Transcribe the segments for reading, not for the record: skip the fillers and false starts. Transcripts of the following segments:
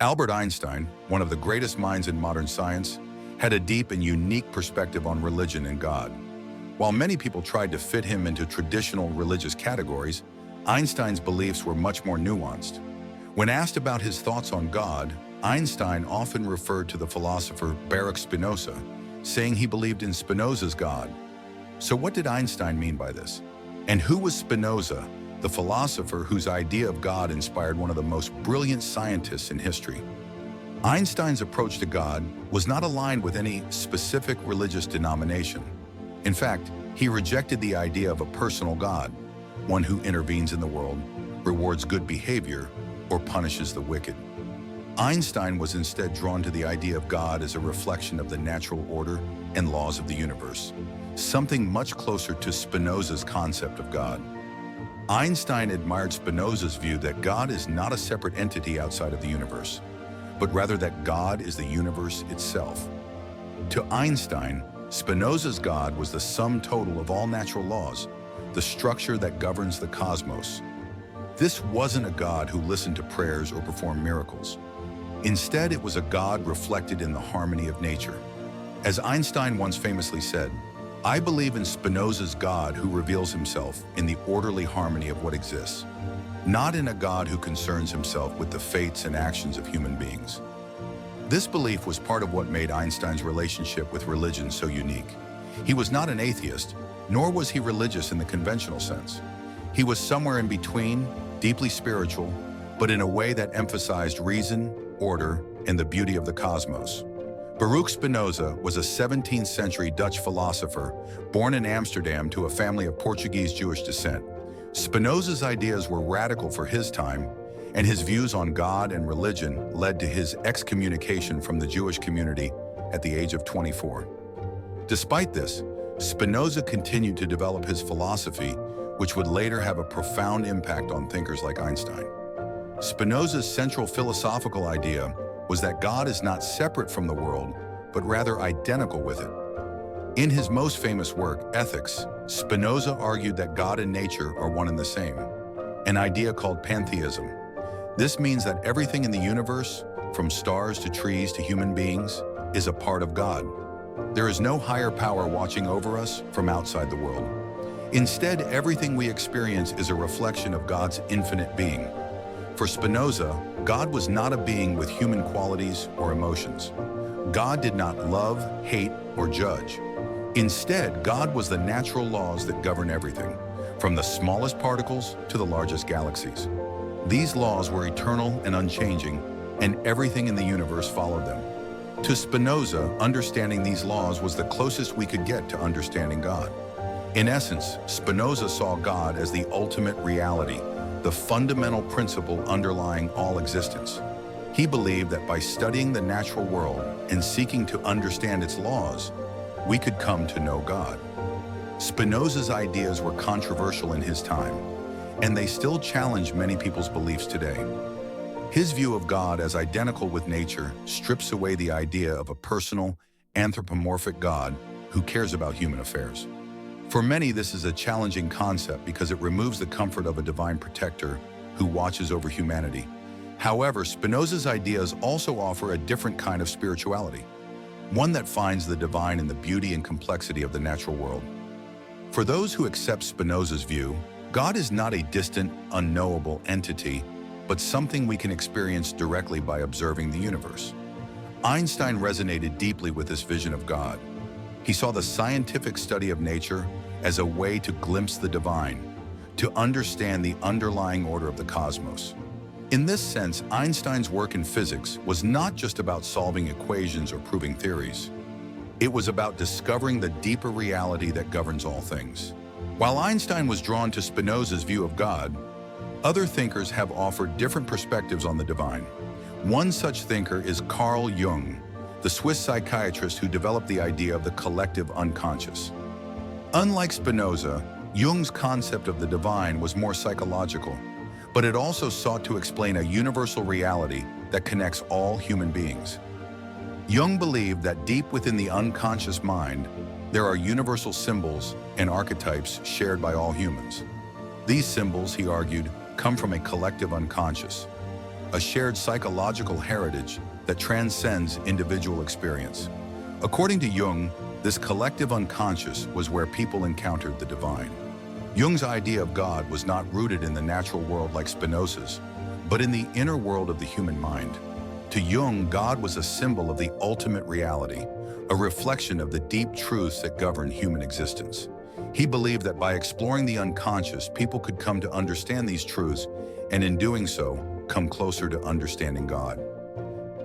Albert Einstein, one of the greatest minds in modern science, had a deep and unique perspective on religion and God. While many people tried to fit him into traditional religious categories, Einstein's beliefs were much more nuanced. When asked about his thoughts on God, Einstein often referred to the philosopher Baruch Spinoza, saying he believed in Spinoza's God. So what did Einstein mean by this? And who was Spinoza, the philosopher whose idea of God inspired one of the most brilliant scientists in history? Einstein's approach to God was not aligned with any specific religious denomination. In fact, he rejected the idea of a personal God, one who intervenes in the world, rewards good behavior, or punishes the wicked. Einstein was instead drawn to the idea of God as a reflection of the natural order and laws of the universe, something much closer to Spinoza's concept of God. Einstein admired Spinoza's view that God is not a separate entity outside of the universe, but rather that God is the universe itself. To Einstein, Spinoza's God was the sum total of all natural laws, the structure that governs the cosmos. This wasn't a God who listened to prayers or performed miracles. Instead, it was a God reflected in the harmony of nature. As Einstein once famously said, "I believe in Spinoza's God who reveals himself in the orderly harmony of what exists, not in a God who concerns himself with the fates and actions of human beings." This belief was part of what made Einstein's relationship with religion so unique. He was not an atheist, nor was he religious in the conventional sense. He was somewhere in between, deeply spiritual, but in a way that emphasized reason, order, and the beauty of the cosmos. Baruch Spinoza was a 17th century Dutch philosopher born in Amsterdam to a family of Portuguese Jewish descent. Spinoza's ideas were radical for his time, and his views on God and religion led to his excommunication from the Jewish community at the age of 24. Despite this, Spinoza continued to develop his philosophy, which would later have a profound impact on thinkers like Einstein. Spinoza's central philosophical idea was that God is not separate from the world, but rather identical with it. In his most famous work, Ethics, Spinoza argued that God and nature are one and the same, an idea called pantheism. This means that everything in the universe, from stars to trees to human beings, is a part of God. There is no higher power watching over us from outside the world. Instead, everything we experience is a reflection of God's infinite being. For Spinoza, God was not a being with human qualities or emotions. God did not love, hate, or judge. Instead, God was the natural laws that govern everything, from the smallest particles to the largest galaxies. These laws were eternal and unchanging, and everything in the universe followed them. To Spinoza, understanding these laws was the closest we could get to understanding God. In essence, Spinoza saw God as the ultimate reality, the fundamental principle underlying all existence. He believed that by studying the natural world and seeking to understand its laws, we could come to know God. Spinoza's ideas were controversial in his time, and they still challenge many people's beliefs today. His view of God as identical with nature strips away the idea of a personal, anthropomorphic God who cares about human affairs. For many, this is a challenging concept because it removes the comfort of a divine protector who watches over humanity. However, Spinoza's ideas also offer a different kind of spirituality, one that finds the divine in the beauty and complexity of the natural world. For those who accept Spinoza's view, God is not a distant, unknowable entity, but something we can experience directly by observing the universe. Einstein resonated deeply with this vision of God. He saw the scientific study of nature as a way to glimpse the divine, to understand the underlying order of the cosmos. In this sense, Einstein's work in physics was not just about solving equations or proving theories. It was about discovering the deeper reality that governs all things. While Einstein was drawn to Spinoza's view of God, other thinkers have offered different perspectives on the divine. One such thinker is Carl Jung, the Swiss psychiatrist who developed the idea of the collective unconscious. Unlike Spinoza, Jung's concept of the divine was more psychological, but it also sought to explain a universal reality that connects all human beings. Jung believed that deep within the unconscious mind, there are universal symbols and archetypes shared by all humans. These symbols, he argued, come from a collective unconscious. a shared psychological heritage that transcends individual experience. According to Jung, this collective unconscious was where people encountered the divine. Jung's idea of God was not rooted in the natural world like Spinoza's, but in the inner world of the human mind. To Jung, God was a symbol of the ultimate reality, a reflection of the deep truths that govern human existence. He believed that by exploring the unconscious, people could come to understand these truths, and in doing so, come closer to understanding God.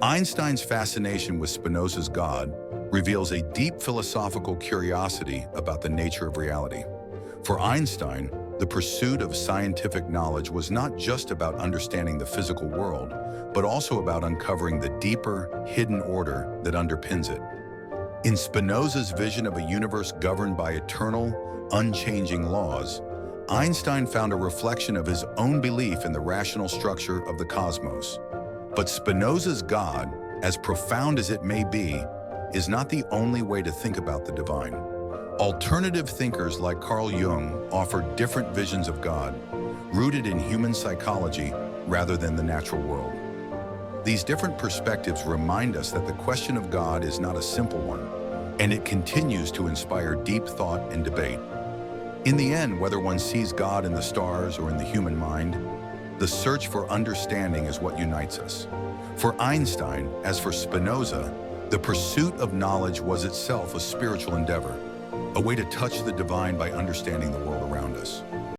Einstein's fascination with Spinoza's God reveals a deep philosophical curiosity about the nature of reality. For Einstein, the pursuit of scientific knowledge was not just about understanding the physical world, but also about uncovering the deeper, hidden order that underpins it. In Spinoza's vision of a universe governed by eternal, unchanging laws, Einstein found a reflection of his own belief in the rational structure of the cosmos. But Spinoza's God, as profound as it may be, is not the only way to think about the divine. Alternative thinkers like Carl Jung offer different visions of God, rooted in human psychology rather than the natural world. These different perspectives remind us that the question of God is not a simple one, and it continues to inspire deep thought and debate. In the end, whether one sees God in the stars or in the human mind, the search for understanding is what unites us. For Einstein, as for Spinoza, the pursuit of knowledge was itself a spiritual endeavor, a way to touch the divine by understanding the world around us.